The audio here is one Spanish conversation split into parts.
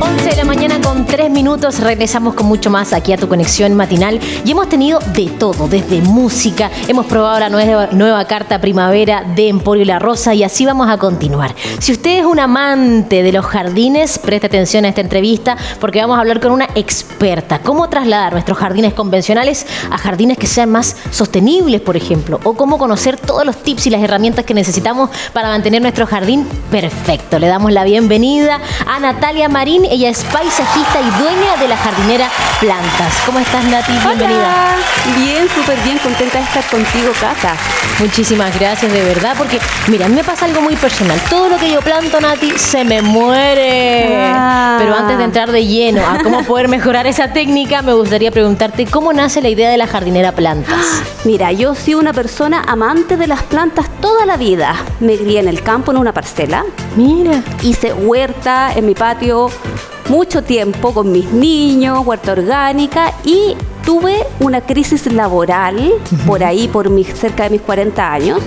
11 de la mañana con 3 minutos, regresamos con mucho más aquí a Tu Conexión Matinal y hemos tenido de todo, desde música, hemos probado la nueva carta primavera de Emporio La Rosa y así vamos a continuar. Si usted es un amante de los jardines, preste atención a esta entrevista porque vamos a hablar con una experta. Cómo trasladar nuestros jardines convencionales a jardines que sean más sostenibles, por ejemplo, o cómo conocer todos los tips y las herramientas que necesitamos para mantener nuestro jardín perfecto. Le damos la bienvenida a Natalia Marín. Ella es paisajista y dueña de la jardinera Plantas. ¿Cómo estás, Nati? Bienvenida. Hola. Bien, súper bien, contenta de estar contigo, Cata. Muchísimas gracias, de verdad, porque mira, a mí me pasa algo muy personal. Todo lo que yo planto, Nati, se me muere. Pero antes de entrar de lleno a cómo poder mejorar esa técnica, me gustaría preguntarte cómo nace la idea de la jardinera Plantas. Mira, yo soy una persona amante de las plantas toda la vida. Me crié en el campo, en una parcela. Mira. Hice huerta en mi patio mucho tiempo con mis niños, huerta orgánica, y tuve una crisis laboral por ahí, cerca de mis 40 años,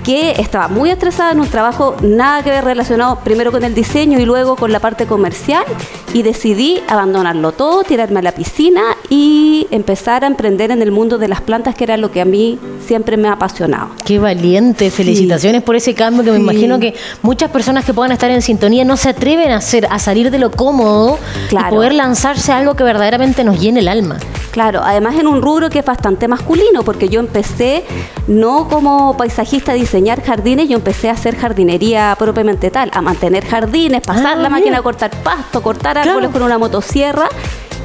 que estaba muy estresada en un trabajo nada que ver relacionado primero con el diseño y luego con la parte comercial, y decidí abandonarlo todo, tirarme a la piscina y empezar a emprender en el mundo de las plantas, que era lo que a mí siempre me ha apasionado. Qué valiente, felicitaciones por ese cambio que me imagino que muchas personas que puedan estar en sintonía no se atreven a salir de lo cómodo y poder lanzarse a algo que verdaderamente nos llene el alma. Claro, además en un rubro que es bastante masculino, porque yo empecé no como paisajista a diseñar jardines, yo empecé a hacer jardinería propiamente tal, a mantener jardines, pasar la máquina a cortar pasto, cortar árboles con una motosierra.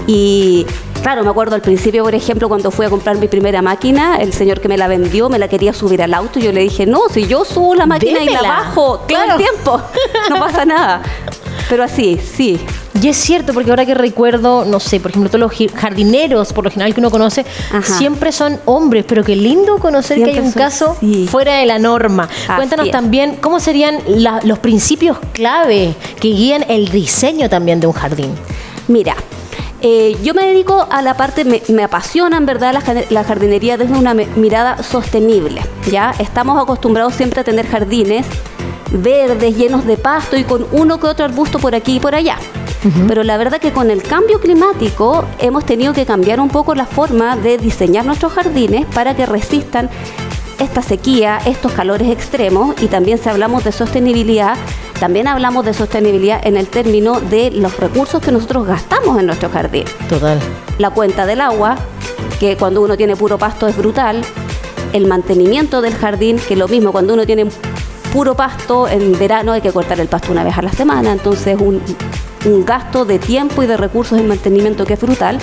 Y claro, me acuerdo al principio, por ejemplo, cuando fui a comprar mi primera máquina, el señor que me la vendió me la quería subir al auto y yo le dije, no, si yo subo la máquina y la bajo todo el tiempo, no pasa nada. Pero así, sí. Y es cierto, porque ahora que recuerdo, no sé, por ejemplo, todos los jardineros, por lo general que uno conoce, siempre son hombres, pero qué lindo conocer siempre que hay un caso fuera de la norma. Cuéntanos también cómo serían los principios clave que guían el diseño también de un jardín. Mira, yo me dedico a la parte, me apasiona en verdad la jardinería desde una mirada sostenible, ¿ya? Estamos acostumbrados siempre a tener jardines verdes, llenos de pasto y con uno que otro arbusto por aquí y por allá. Pero la verdad que con el cambio climático hemos tenido que cambiar un poco la forma de diseñar nuestros jardines para que resistan esta sequía, estos calores extremos, y también si hablamos de sostenibilidad, también hablamos de sostenibilidad en el término de los recursos que nosotros gastamos en nuestro jardín. Total. La cuenta del agua, que cuando uno tiene puro pasto es brutal. El mantenimiento del jardín, que lo mismo, cuando uno tiene puro pasto, en verano hay que cortar el pasto una vez a la semana, entonces un gasto de tiempo y de recursos en mantenimiento que es brutal.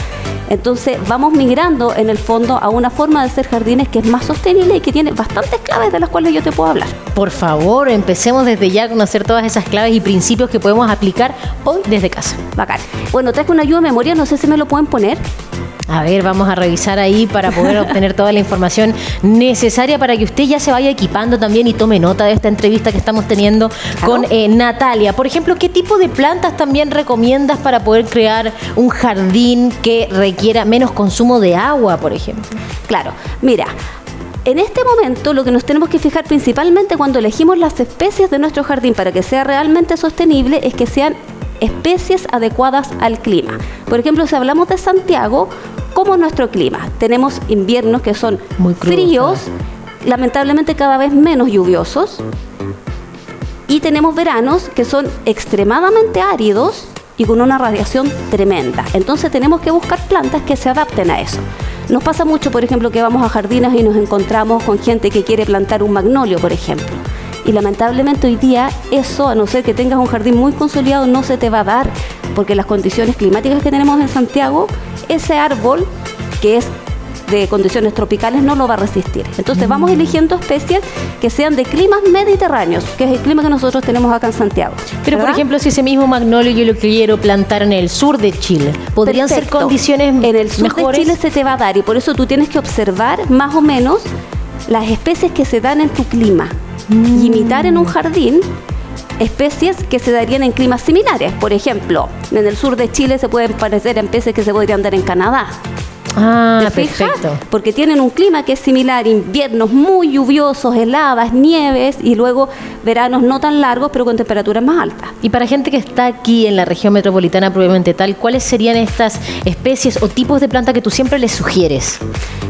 Entonces vamos migrando en el fondo a una forma de hacer jardines que es más sostenible y que tiene bastantes claves de las cuales yo te puedo hablar. Por favor, empecemos desde ya a conocer todas esas claves y principios que podemos aplicar hoy desde casa. Bacán. Bueno, traje una ayuda de memoria, no sé si me lo pueden poner. A ver, vamos a revisar ahí para poder obtener toda la información necesaria para que usted ya se vaya equipando también y tome nota de esta entrevista que estamos teniendo con Natalia. Por ejemplo, ¿qué tipo de plantas también recomiendas para poder crear un jardín que requiera menos consumo de agua, por ejemplo? Claro, mira, en este momento lo que nos tenemos que fijar principalmente cuando elegimos las especies de nuestro jardín para que sea realmente sostenible es que sean especies adecuadas al clima. Por ejemplo, si hablamos de Santiago, ¿cómo es nuestro clima? Tenemos inviernos que son muy fríos, lamentablemente cada vez menos lluviosos, y tenemos veranos que son extremadamente áridos y con una radiación tremenda. Entonces tenemos que buscar plantas que se adapten a eso. Nos pasa mucho, por ejemplo, que vamos a jardines y nos encontramos con gente que quiere plantar un magnolio, por ejemplo. Y lamentablemente hoy día eso, a no ser que tengas un jardín muy consolidado, no se te va a dar, porque las condiciones climáticas que tenemos en Santiago, ese árbol que es de condiciones tropicales no lo va a resistir. Entonces vamos eligiendo especies que sean de climas mediterráneos, que es el clima que nosotros tenemos acá en Santiago. Pero por ejemplo, si ese mismo magnolio yo lo quiero plantar en el sur de Chile, ¿podrían ser condiciones mejores? En el sur de Chile se te va a dar, y por eso tú tienes que observar más o menos las especies que se dan en tu clima y imitar en un jardín especies que se darían en climas similares. Por ejemplo, en el sur de Chile se pueden parecer a especies que se podrían dar en Canadá. Ah, ¿Te fijas? perfecto. Porque tienen un clima que es similar, inviernos muy lluviosos, heladas, nieves y luego veranos no tan largos pero con temperaturas más altas. Y para gente que está aquí en la región metropolitana propiamente tal, ¿cuáles serían estas especies o tipos de planta que tú siempre les sugieres?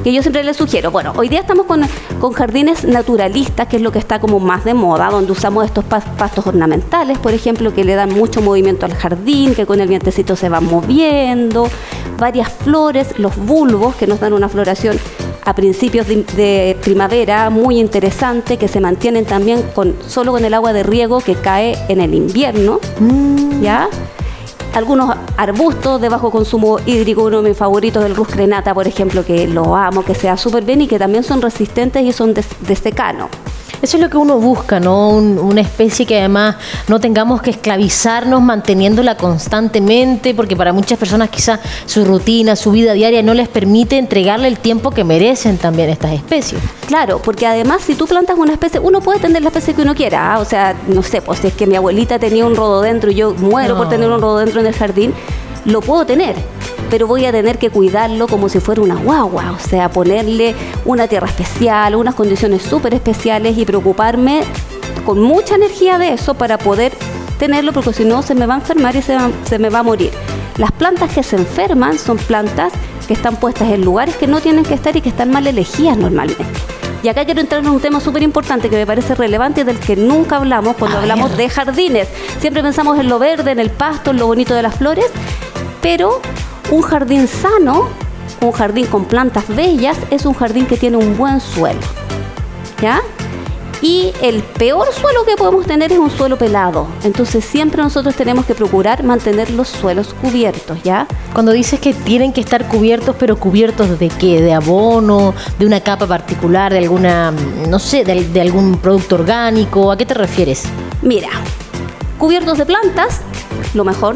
Que yo siempre les sugiero, bueno, hoy día estamos con jardines naturalistas, que es lo que está como más de moda, donde usamos estos pastos ornamentales, por ejemplo, que le dan mucho movimiento al jardín, que con el vientecito se van moviendo, varias flores, los bulbos, que nos dan una floración a principios de primavera muy interesante, que se mantienen también solo con el agua de riego que cae en el invierno, ¿ya? Algunos arbustos de bajo consumo hídrico, uno de mis favoritos, el Rus crenata, por ejemplo, que lo amo, que se da súper bien y que también son resistentes y son de secano. Eso es lo que uno busca, ¿no? Una especie que además no tengamos que esclavizarnos manteniéndola constantemente, porque para muchas personas quizás su rutina, su vida diaria no les permite entregarle el tiempo que merecen también estas especies. Claro, porque además si tú plantas una especie, uno puede tener la especie que uno quiera, ¿ah? O sea, no sé, pues si es que mi abuelita tenía un rododendro y yo muero por tener un rododendro en el jardín, lo puedo tener, pero voy a tener que cuidarlo como si fuera una guagua, o sea, ponerle una tierra especial, unas condiciones súper especiales y preocuparme con mucha energía de eso para poder tenerlo, porque si no se me va a enfermar y se me va a morir. Las plantas que se enferman son plantas que están puestas en lugares que no tienen que estar y que están mal elegidas normalmente. Y acá quiero entrar en un tema súper importante que me parece relevante y del que nunca hablamos cuando hablamos de jardines. Siempre pensamos en lo verde, en el pasto, en lo bonito de las flores, pero un jardín sano, un jardín con plantas bellas, es un jardín que tiene un buen suelo, ¿ya? Y el peor suelo que podemos tener es un suelo pelado. Entonces siempre nosotros tenemos que procurar mantener los suelos cubiertos, ¿ya? Cuando dices que tienen que estar cubiertos, ¿pero cubiertos de qué? ¿De abono? ¿De una capa particular? ¿De alguna, no sé, de algún producto orgánico? ¿A qué te refieres? Mira, cubiertos de plantas, lo mejor.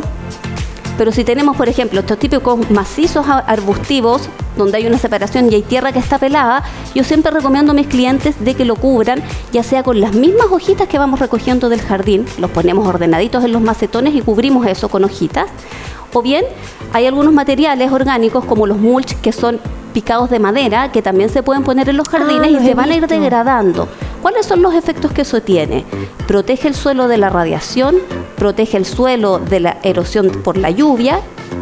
Pero si tenemos, por ejemplo, estos típicos macizos arbustivos, donde hay una separación y hay tierra que está pelada, yo siempre recomiendo a mis clientes de que lo cubran, ya sea con las mismas hojitas que vamos recogiendo del jardín, los ponemos ordenaditos en los macetones y cubrimos eso con hojitas, o bien hay algunos materiales orgánicos como los mulch que son picados de madera, que también se pueden poner en los jardines y se van a ir degradando. ¿Cuáles son los efectos que eso tiene? Protege el suelo de la radiación, protege el suelo de la erosión por la lluvia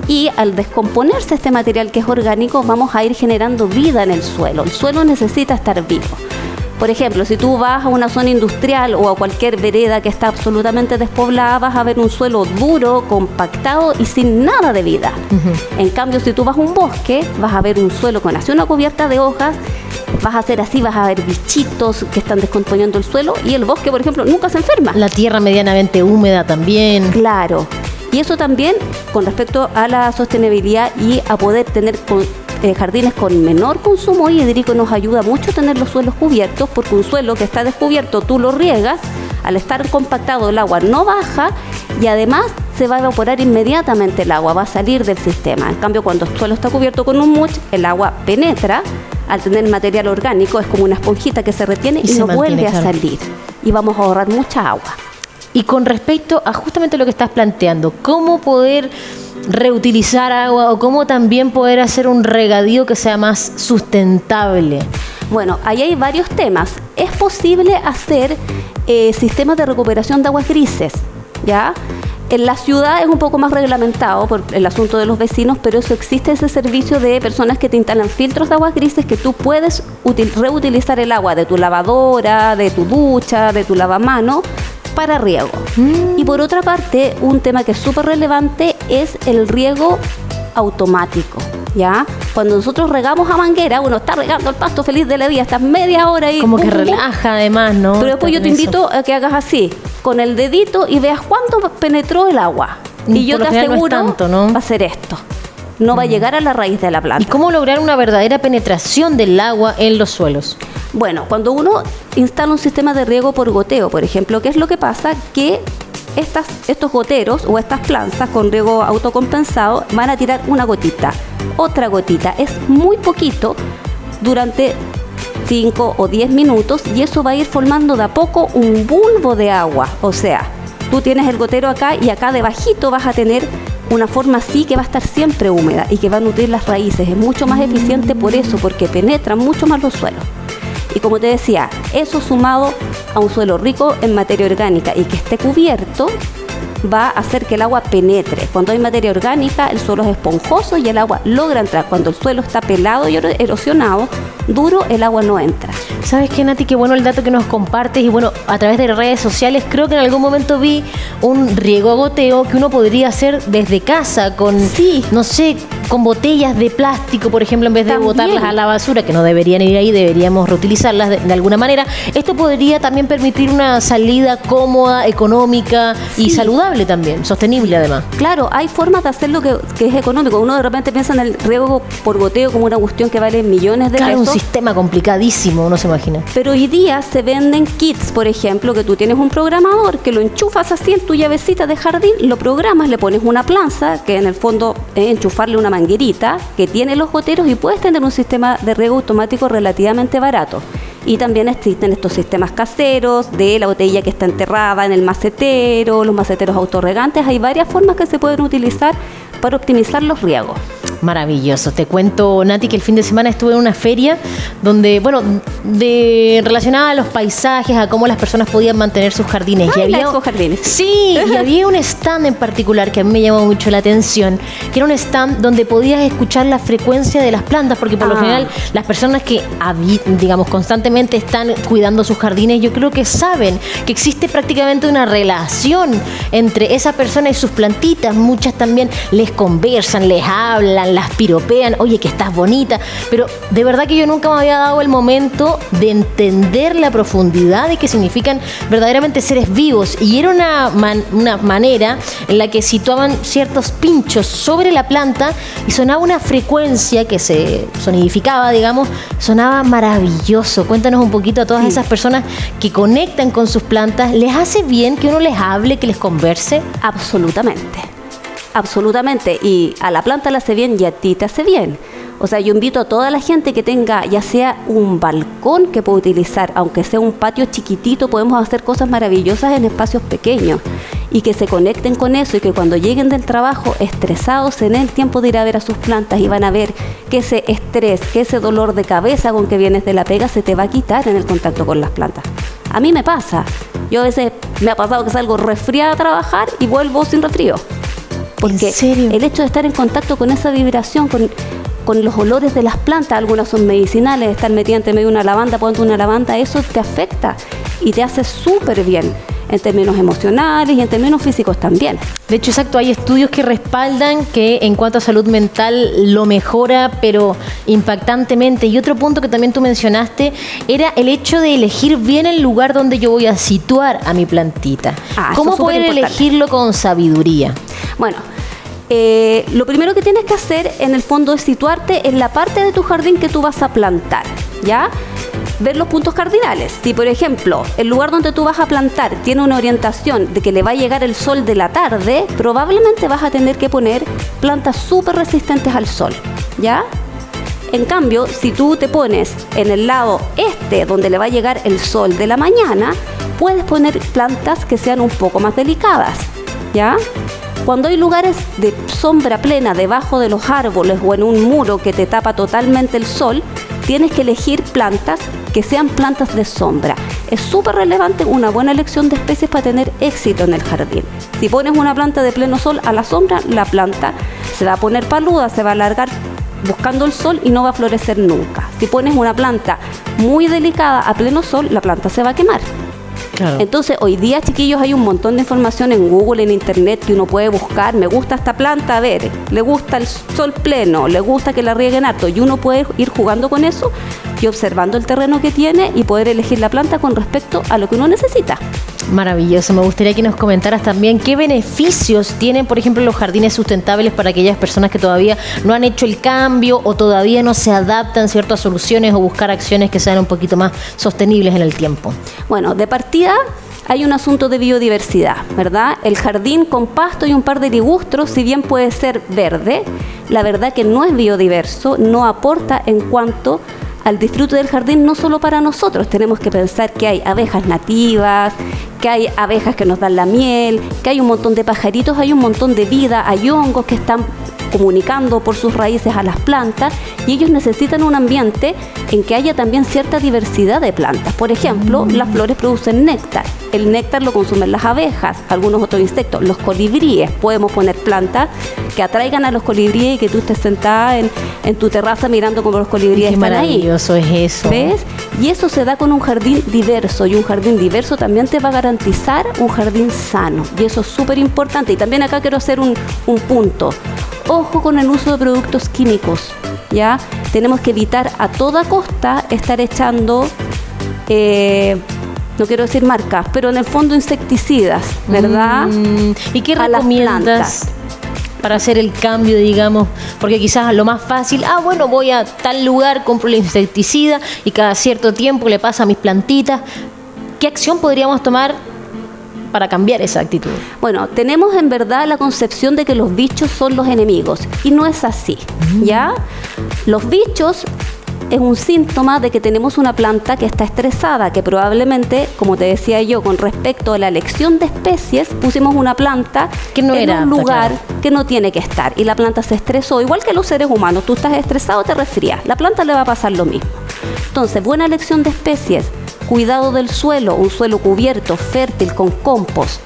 y al descomponerse este material que es orgánico vamos a ir generando vida en el suelo. El suelo necesita estar vivo. Por ejemplo, si tú vas a una zona industrial o a cualquier vereda que está absolutamente despoblada, vas a ver un suelo duro, compactado y sin nada de vida. En cambio, si tú vas a un bosque, vas a ver un suelo con así una cubierta de hojas, vas a hacer así, vas a ver bichitos que están descomponiendo el suelo y el bosque, por ejemplo, nunca se enferma. La tierra medianamente húmeda también. Claro. Y eso también con respecto a la sostenibilidad y a poder tener jardines con menor consumo hídrico nos ayuda mucho a tener los suelos cubiertos, porque un suelo que está descubierto tú lo riegas, al estar compactado el agua no baja y además se va a evaporar inmediatamente el agua, va a salir del sistema. En cambio, cuando el suelo está cubierto con un mulch, el agua penetra, al tener material orgánico es como una esponjita que se retiene y no vuelve a salir y vamos a ahorrar mucha agua. Y con respecto a justamente lo que estás planteando, ¿cómo poder reutilizar agua o cómo también poder hacer un regadío que sea más sustentable? Bueno, ahí hay varios temas. Es posible hacer sistemas de recuperación de aguas grises, ¿ya? En la ciudad es un poco más reglamentado por el asunto de los vecinos, pero eso existe ese servicio de personas que te instalan filtros de aguas grises que tú puedes reutilizar el agua de tu lavadora, de tu ducha, de tu lavamano para riego. Y por otra parte, un tema que es súper relevante es el riego automático, ¿ya? Cuando nosotros regamos a manguera, uno está regando el pasto feliz de la vida, estás media hora ahí. Como que relaja además, ¿no? Pero después yo te invito a que hagas así, con el dedito y veas cuánto penetró el agua. Y yo te aseguro, no es tanto, ¿no? va a ser esto. No va a llegar a la raíz de la planta. ¿Y cómo lograr una verdadera penetración del agua en los suelos? Bueno, cuando uno instala un sistema de riego por goteo, por ejemplo, ¿qué es lo que pasa? Que estos goteros o estas plantas con riego autocompensado van a tirar una gotita, otra gotita. Es muy poquito durante 5 o 10 minutos y eso va a ir formando de a poco un bulbo de agua. O sea, tú tienes el gotero acá y acá debajito vas a tener una forma así que va a estar siempre húmeda y que va a nutrir las raíces. Es mucho más eficiente por eso, porque penetran mucho más los suelos. Y como te decía, eso sumado a un suelo rico en materia orgánica y que esté cubierto, va a hacer que el agua penetre. Cuando hay materia orgánica, el suelo es esponjoso y el agua logra entrar. Cuando el suelo está pelado y erosionado, duro, el agua no entra. ¿Sabes qué, Nati? Qué bueno el dato que nos compartes. Y bueno, a través de redes sociales, creo que en algún momento vi un riego a goteo que uno podría hacer desde casa con, no sé, con botellas de plástico, por ejemplo, en vez de botarlas a la basura, que no deberían ir ahí, deberíamos reutilizarlas de alguna manera. Esto podría también permitir una salida cómoda, económica y saludable también, sostenible además. Claro, hay formas de hacerlo que es económico. Uno de repente piensa en el riego por goteo como una cuestión que vale millones de pesos. Un sistema complicadísimo, uno se imagina. Pero hoy día se venden kits, por ejemplo, que tú tienes un programador que lo enchufas así en tu llavecita de jardín, lo programas, le pones una planza, que en el fondo es enchufarle una manguerita que tiene los goteros y puedes tener un sistema de riego automático relativamente barato. Y también existen estos sistemas caseros de la botella que está enterrada en el macetero, los maceteros autorregantes. Hay varias formas que se pueden utilizar para optimizar los riegos. Maravilloso. Te cuento, Nati, que el fin de semana estuve en una feria donde, bueno, relacionada a los paisajes, a cómo las personas podían mantener sus jardines. Y había jardines. Sí, y había un stand en particular que a mí me llamó mucho la atención, que era un stand donde podías escuchar la frecuencia de las plantas, porque por lo general las personas que, digamos, constantemente están cuidando sus jardines, yo creo que saben que existe prácticamente una relación entre esa persona y sus plantitas. Muchas también les conversan, les hablan, las piropean, oye, que estás bonita, pero de verdad que yo nunca me había dado el momento de entender la profundidad de qué significan verdaderamente seres vivos, y era una manera en la que situaban ciertos pinchos sobre la planta y sonaba una frecuencia que se sonidificaba, digamos, sonaba maravilloso. Cuéntanos un poquito a todas esas personas que conectan con sus plantas, ¿les hace bien que uno les hable, que les converse? Absolutamente, y a la planta le hace bien y a ti te hace bien. O sea, yo invito a toda la gente que tenga ya sea un balcón que pueda utilizar, aunque sea un patio chiquitito, podemos hacer cosas maravillosas en espacios pequeños y que se conecten con eso, y que cuando lleguen del trabajo estresados se den el tiempo de ir a ver a sus plantas y van a ver que ese estrés, que ese dolor de cabeza con que vienes de la pega se te va a quitar en el contacto con las plantas. A mí me pasa, yo a veces me ha pasado que salgo resfriada a trabajar y vuelvo sin resfrío. Porque el hecho de estar en contacto con esa vibración, con los olores de las plantas, algunas son medicinales, estar metida entre medio de una lavanda, ponte una lavanda, eso te afecta y te hace súper bien en términos emocionales y en términos físicos también. De hecho, exacto, hay estudios que respaldan que en cuanto a salud mental lo mejora, pero impactantemente. Y otro punto que también tú mencionaste era el hecho de elegir bien el lugar donde yo voy a situar a mi plantita. ¿Cómo poder elegirlo con sabiduría? Bueno, lo primero que tienes que hacer en el fondo es situarte en la parte de tu jardín que tú vas a plantar, ¿ya? Ver los puntos cardinales. Si, por ejemplo, el lugar donde tú vas a plantar tiene una orientación de que le va a llegar el sol de la tarde, probablemente vas a tener que poner plantas súper resistentes al sol, ¿ya? En cambio, si tú te pones en el lado este, donde le va a llegar el sol de la mañana, puedes poner plantas que sean un poco más delicadas, ¿ya? Cuando hay lugares de sombra plena debajo de los árboles o en un muro que te tapa totalmente el sol, tienes que elegir plantas que sean plantas de sombra. Es súper relevante una buena elección de especies para tener éxito en el jardín. Si pones una planta de pleno sol a la sombra, la planta se va a poner paluda, se va a alargar buscando el sol y no va a florecer nunca. Si pones una planta muy delicada a pleno sol, la planta se va a quemar. Claro. Entonces, hoy día, chiquillos, hay un montón de información en Google, en Internet, que uno puede buscar. Me gusta esta planta, a ver, le gusta el sol pleno, le gusta que la rieguen harto, y uno puede ir jugando con eso y observando el terreno que tiene y poder elegir la planta con respecto a lo que uno necesita. Maravilloso. Me gustaría que nos comentaras también qué beneficios tienen, por ejemplo, los jardines sustentables para aquellas personas que todavía no han hecho el cambio o todavía no se adaptan, ¿cierto?, a soluciones o buscar acciones que sean un poquito más sostenibles en el tiempo. Bueno, de partida hay un asunto de biodiversidad, ¿verdad? El jardín con pasto y un par de ligustros, si bien puede ser verde, la verdad que no es biodiverso, no aporta en cuanto al disfrute del jardín, no solo para nosotros. Tenemos que pensar que hay abejas nativas, que hay abejas que nos dan la miel, que hay un montón de pajaritos, hay un montón de vida, hay hongos que están comunicando por sus raíces a las plantas y ellos necesitan un ambiente en que haya también cierta diversidad de plantas. Por ejemplo, las flores producen néctar. El néctar lo consumen las abejas, algunos otros insectos, los colibríes. Podemos poner plantas que atraigan a los colibríes y que tú estés sentada en tu terraza mirando cómo los colibríes Qué están ahí. maravilloso es eso. ¿Ves? Y eso se da con un jardín diverso, y un jardín diverso también te va a garantizar un jardín sano, y eso es súper importante. Y también acá quiero hacer un punto. Ojo con el uso de productos químicos, ¿ya? Tenemos que evitar a toda costa estar echando, no quiero decir marcas, pero en el fondo insecticidas, ¿verdad? ¿Y qué A las recomiendas plantas. para hacer el cambio, digamos? Porque quizás lo más fácil, bueno, voy a tal lugar, compro el insecticida y cada cierto tiempo le pasa a mis plantitas. ¿Qué acción podríamos tomar para cambiar esa actitud? Bueno, tenemos en verdad la concepción de que los bichos son los enemigos, y no es así, ¿ya? Los bichos es un síntoma de que tenemos una planta que está estresada, que probablemente, como te decía yo, con respecto a la elección de especies, pusimos una planta Que no en era un apta, lugar claro, que no tiene que estar, y la planta se estresó, igual que los seres humanos. Tú estás estresado, te resfrías, la planta le va a pasar lo mismo. Entonces, buena elección de especies, cuidado del suelo, un suelo cubierto, fértil, con compost,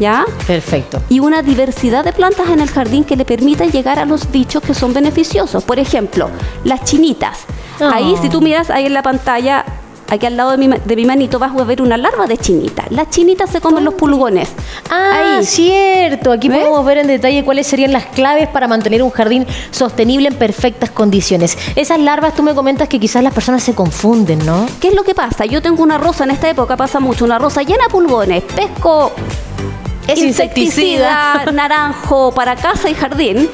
¿ya? Perfecto. Y una diversidad de plantas en el jardín que le permita llegar a los bichos que son beneficiosos. Por ejemplo, las chinitas. Ahí, si tú miras ahí en la pantalla, aquí al lado de mi manito, vas a ver una larva de chinita. Las chinitas se comen los pulgones. Ahí. Cierto. Aquí ¿Ves? podemos ver en detalle cuáles serían las claves para mantener un jardín sostenible en perfectas condiciones. Esas larvas, tú me comentas que quizás las personas se confunden, ¿no? ¿Qué es lo que pasa? Yo tengo una rosa, en esta época pasa mucho, una rosa llena de pulgones. Pesco Es insecticida. naranjo para casa y jardín.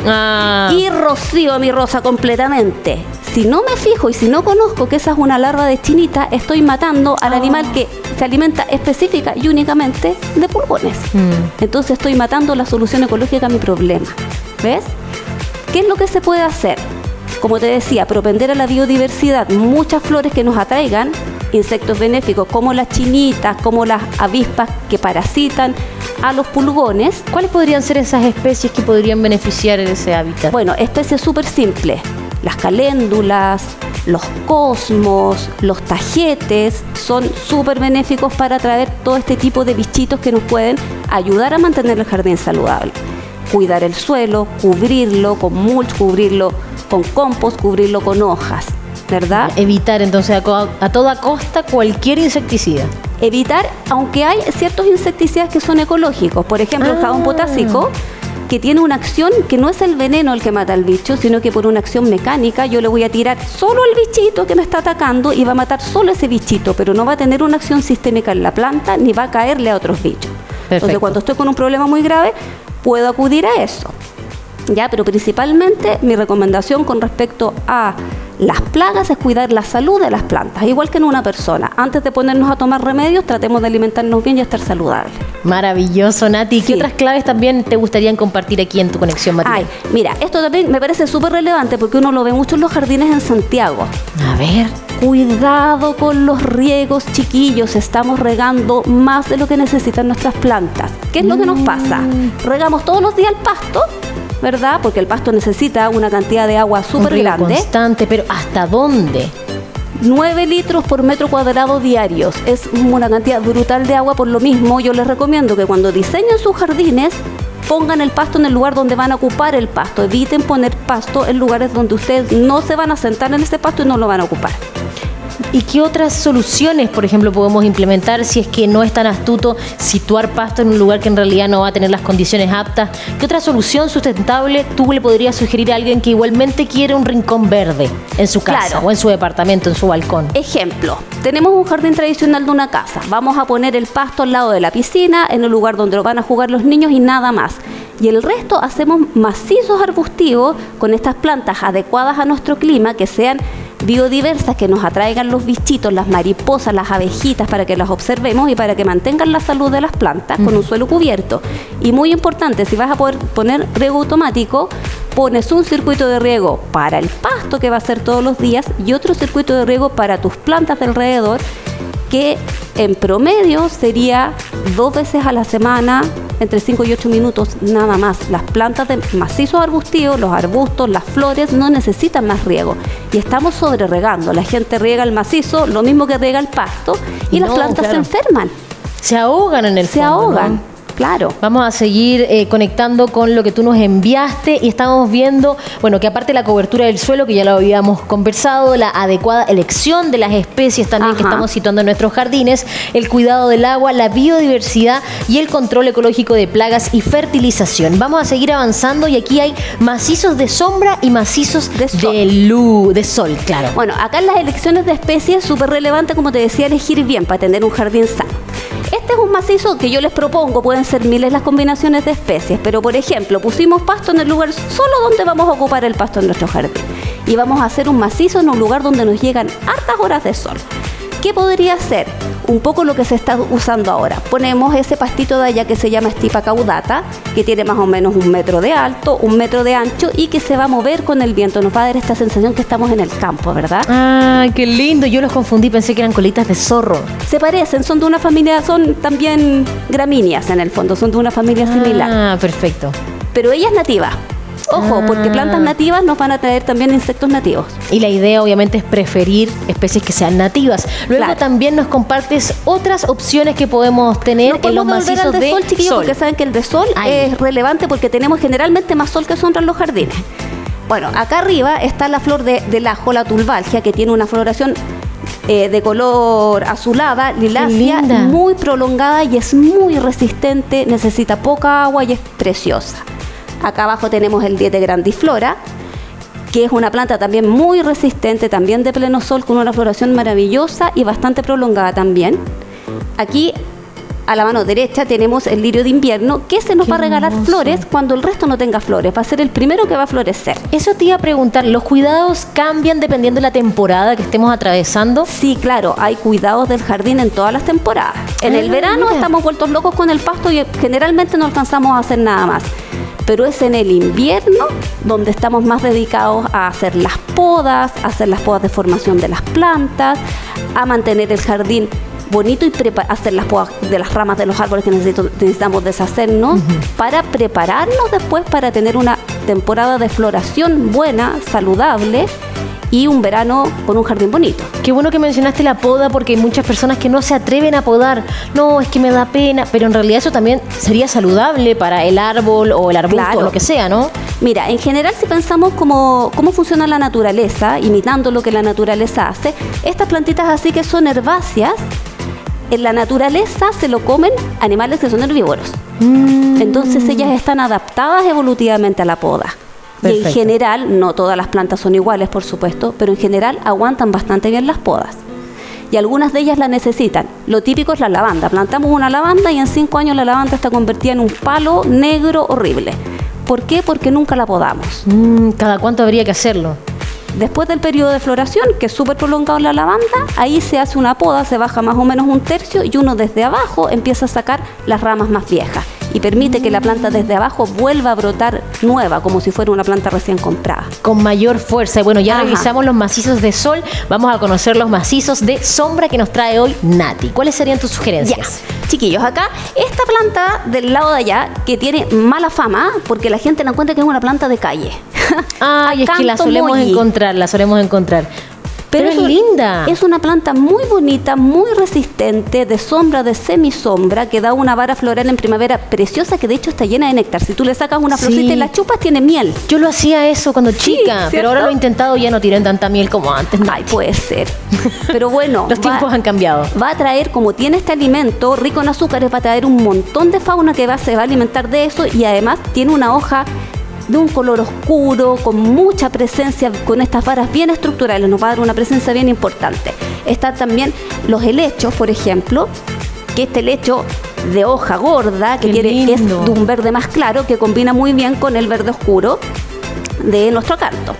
Y rocío a mi rosa completamente. Si no me fijo y si no conozco que esa es una larva de chinita, estoy matando al animal que se alimenta específica y únicamente de pulgones. Entonces estoy matando la solución ecológica a mi problema. ¿Ves? ¿Qué es lo que se puede hacer? Como te decía, propender a la biodiversidad, muchas flores que nos atraigan insectos benéficos, como las chinitas, como las avispas que parasitan a los pulgones. ¿Cuáles podrían ser esas especies que podrían beneficiar en ese hábitat? Bueno, especies súper simples. Las caléndulas, los cosmos, los tajetes son súper benéficos para atraer todo este tipo de bichitos que nos pueden ayudar a mantener el jardín saludable. Cuidar el suelo, cubrirlo con mulch, cubrirlo con compost, cubrirlo con hojas, ¿verdad? Evitar entonces a toda costa cualquier insecticida. Evitar, aunque hay ciertos insecticidas que son ecológicos, por ejemplo el jabón potásico, que tiene una acción que no es el veneno el que mata al bicho, sino que por una acción mecánica yo le voy a tirar solo al bichito que me está atacando y va a matar solo ese bichito, pero no va a tener una acción sistémica en la planta ni va a caerle a otros bichos. Entonces, cuando estoy con un problema muy grave, puedo acudir a eso. Ya, pero principalmente mi recomendación con respecto a las plagas es cuidar la salud de las plantas, igual que en una persona. Antes de ponernos a tomar remedios, tratemos de alimentarnos bien y estar saludables. Maravilloso, Nati. ¿Qué otras claves también te gustarían compartir aquí en tu conexión matinal? Mira, esto también me parece súper relevante porque uno lo ve mucho en los jardines en Santiago. A ver. Cuidado con los riegos, chiquillos. Estamos regando más de lo que necesitan nuestras plantas. ¿Qué es lo que nos pasa? Regamos todos los días el pasto, ¿verdad? Porque el pasto necesita una cantidad de agua súper grande. Constante, pero ¿hasta dónde? 9 litros por metro cuadrado diarios. Es una cantidad brutal de agua. Por lo mismo, yo les recomiendo que cuando diseñen sus jardines, pongan el pasto en el lugar donde van a ocupar el pasto. Eviten poner pasto en lugares donde ustedes no se van a sentar en ese pasto y no lo van a ocupar. ¿Y qué otras soluciones, por ejemplo, podemos implementar si es que no es tan astuto situar pasto en un lugar que en realidad no va a tener las condiciones aptas? ¿Qué otra solución sustentable tú le podrías sugerir a alguien que igualmente quiere un rincón verde en su casa o en su departamento, en su balcón? Ejemplo, tenemos un jardín tradicional de una casa. Vamos a poner el pasto al lado de la piscina, en el lugar donde lo van a jugar los niños y nada más. Y el resto hacemos macizos arbustivos con estas plantas adecuadas a nuestro clima, que sean biodiversas, que nos atraigan los bichitos, las mariposas, las abejitas, para que las observemos y para que mantengan la salud de las plantas con un suelo cubierto. Y muy importante, si vas a poder poner riego automático, pones un circuito de riego para el pasto que va a ser todos los días y otro circuito de riego para tus plantas de alrededor, que en promedio sería 2 veces a la semana, entre 5 y 8 minutos, nada más. Las plantas de macizos arbustivos, los arbustos, las flores, no necesitan más riego. Y estamos sobreregando. La gente riega el macizo, lo mismo que riega el pasto, y las plantas se enferman. Se ahogan en el fondo. Se ahogan. ¿no? Claro. Vamos a seguir conectando con lo que tú nos enviaste y estamos viendo, bueno, que aparte de la cobertura del suelo, que ya lo habíamos conversado, la adecuada elección de las especies también que estamos situando en nuestros jardines, el cuidado del agua, la biodiversidad y el control ecológico de plagas y fertilización. Vamos a seguir avanzando y aquí hay macizos de sombra y macizos de sol, claro. Bueno, acá en las elecciones de especies es súper relevante, como te decía, elegir bien para tener un jardín sano. Este es un macizo que yo les propongo, pueden ser miles las combinaciones de especies, pero por ejemplo, pusimos pasto en el lugar solo donde vamos a ocupar el pasto en nuestro jardín. Y vamos a hacer un macizo en un lugar donde nos llegan hartas horas de sol. ¿Qué podría ser? Un poco lo que se está usando ahora. Ponemos ese pastito de allá que se llama Stipa caudata, que tiene más o menos 1 metro de alto, 1 metro de ancho y que se va a mover con el viento. Nos va a dar esta sensación que estamos en el campo, ¿verdad? Ah, qué lindo. Yo los confundí, pensé que eran colitas de zorro. Se parecen, son de una familia, son también gramíneas en el fondo, son de una familia similar. Ah, perfecto. Pero ella es nativa. Ojo, porque plantas nativas nos van a traer también insectos nativos. Y la idea obviamente es preferir especies que sean nativas. Luego también nos compartes otras opciones que podemos tener en los macizos de sol, chiquillos, porque saben que el de sol es relevante porque tenemos generalmente más sol que sombra en los jardines. Bueno, acá arriba está la flor del ajo, la tulbalgia, que tiene una floración de color azulada, lilácea, muy prolongada y es muy resistente, necesita poca agua y es preciosa. Acá abajo tenemos el Diete grandiflora, que es una planta también muy resistente, también de pleno sol, con una floración maravillosa y bastante prolongada también. Aquí a la mano derecha tenemos el lirio de invierno, que se nos va a regalar flores cuando el resto no tenga flores. Va a ser el primero que va a florecer. Eso te iba a preguntar, ¿los cuidados cambian dependiendo de la temporada que estemos atravesando? Sí, claro, hay cuidados del jardín en todas las temporadas. En el verano estamos vueltos locos con el pasto y generalmente no alcanzamos a hacer nada más. Pero es en el invierno donde estamos más dedicados a hacer las podas de formación de las plantas, a mantener el jardín bonito y hacer las podas de las ramas de los árboles que necesitamos deshacernos para prepararnos después para tener una temporada de floración buena, saludable y un verano con un jardín bonito. Qué bueno que mencionaste la poda porque hay muchas personas que no se atreven a podar. No, es que me da pena, pero en realidad eso también sería saludable para el árbol o el arbusto o lo que sea, ¿no? Mira, en general si pensamos cómo funciona la naturaleza, imitando lo que la naturaleza hace, estas plantitas así que son herbáceas, en la naturaleza se lo comen animales que son herbívoros. Entonces ellas están adaptadas evolutivamente a la poda. Perfecto. Y en general, no todas las plantas son iguales, por supuesto, pero en general aguantan bastante bien las podas. Y algunas de ellas la necesitan. Lo típico es la lavanda. Plantamos una lavanda y en 5 años la lavanda está convertida en un palo negro horrible. ¿Por qué? Porque nunca la podamos. ¿Cada cuánto habría que hacerlo? Después del periodo de floración, que es súper prolongado en la lavanda, ahí se hace una poda, se baja más o menos 1/3 y uno desde abajo empieza a sacar las ramas más viejas y permite que la planta desde abajo vuelva a brotar nueva, como si fuera una planta recién comprada. Con mayor fuerza. Y bueno, ya revisamos los macizos de sol, vamos a conocer los macizos de sombra que nos trae hoy Nati. ¿Cuáles serían tus sugerencias? Chiquillos, acá, esta planta del lado de allá, que tiene mala fama, porque la gente la encuentra que es una planta de calle. Ay, es que la solemos encontrar. Pero es linda. Es una planta muy bonita, muy resistente, de sombra, de semisombra, que da una vara floral en primavera preciosa, que de hecho está llena de néctar. Si tú le sacas una florcita y la chupas, tiene miel. Yo lo hacía eso cuando chica, pero ahora lo he intentado y ya no tienen tanta miel como antes. Ay, puede ser. Pero bueno, los tiempos han cambiado. Va a traer, como tiene este alimento rico en azúcares, va a traer un montón de fauna que se va a alimentar de eso y además tiene una hoja de un color oscuro, con mucha presencia, con estas varas bien estructurales, nos va a dar una presencia bien importante. Están también los helechos, por ejemplo, que este helecho de hoja gorda, que es de un verde más claro, que combina muy bien con el verde oscuro de nuestro acanto.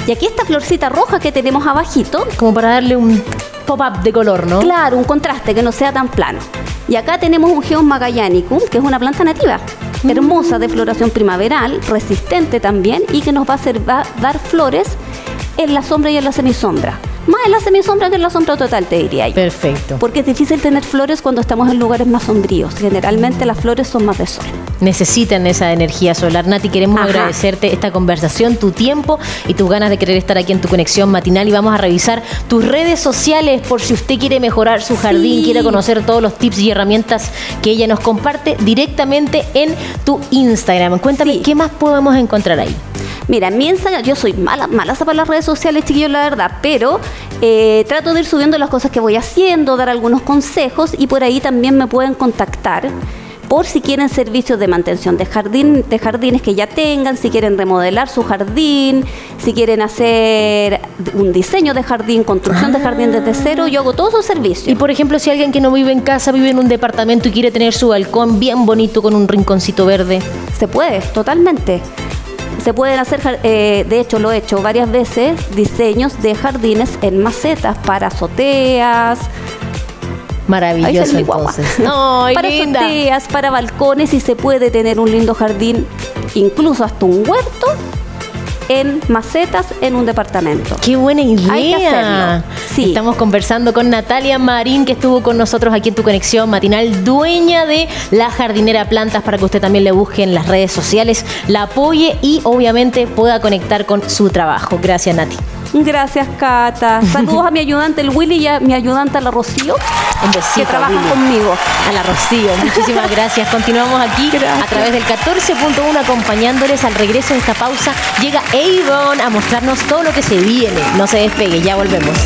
Y aquí esta florcita roja que tenemos abajito, como para darle un pop-up de color, ¿no? Claro, un contraste, que no sea tan plano. Y acá tenemos un Geum magellanicum, que es una planta nativa, hermosa, de floración primaveral, resistente también, y que nos va a dar flores en la sombra y en la semisombra. Más en la semisombra que en la sombra total, te diría yo. Perfecto. Porque es difícil tener flores cuando estamos en lugares más sombríos. Generalmente las flores son más de sol. Necesitan esa energía solar. Nati, queremos agradecerte esta conversación, tu tiempo y tus ganas de querer estar aquí en tu conexión matinal. Y vamos a revisar tus redes sociales por si usted quiere mejorar su jardín, quiere conocer todos los tips y herramientas que ella nos comparte directamente en tu Instagram. Cuéntame, ¿qué más podemos encontrar ahí? Mira, en mi Instagram, yo soy mala para las redes sociales, chiquillos, la verdad, pero trato de ir subiendo las cosas que voy haciendo, dar algunos consejos y por ahí también me pueden contactar por si quieren servicios de mantención de jardines que ya tengan, si quieren remodelar su jardín, si quieren hacer un diseño de jardín, construcción de jardín desde cero, yo hago todos esos servicios. Y por ejemplo, si alguien que no vive en casa, vive en un departamento y quiere tener su balcón bien bonito con un rinconcito verde. Se puede, totalmente. Se pueden hacer, de hecho lo he hecho varias veces, diseños de jardines en macetas para azoteas. Maravilloso, entonces. ¡Ay, para linda! Azoteas, para balcones, y se puede tener un lindo jardín, incluso hasta un huerto en macetas en un departamento. ¡Qué buena idea! Hay que hacerlo. Sí. Estamos conversando con Natalia Marín, que estuvo con nosotros aquí en Tu Conexión Matinal, dueña de La Jardinera Plantas, para que usted también le busque en las redes sociales, la apoye y obviamente pueda conectar con su trabajo. Gracias, Nati. Gracias, Cata. Saludos a mi ayudante, el Willy, y a mi ayudante, a la Rocío. Un besito, que trabajan Willy. conmigo. A la Rocío, muchísimas gracias. Continuamos aquí a través del 14.1 acompañándoles. Al regreso de esta pausa llega Avon a mostrarnos todo lo que se viene. No se despegue, ya volvemos.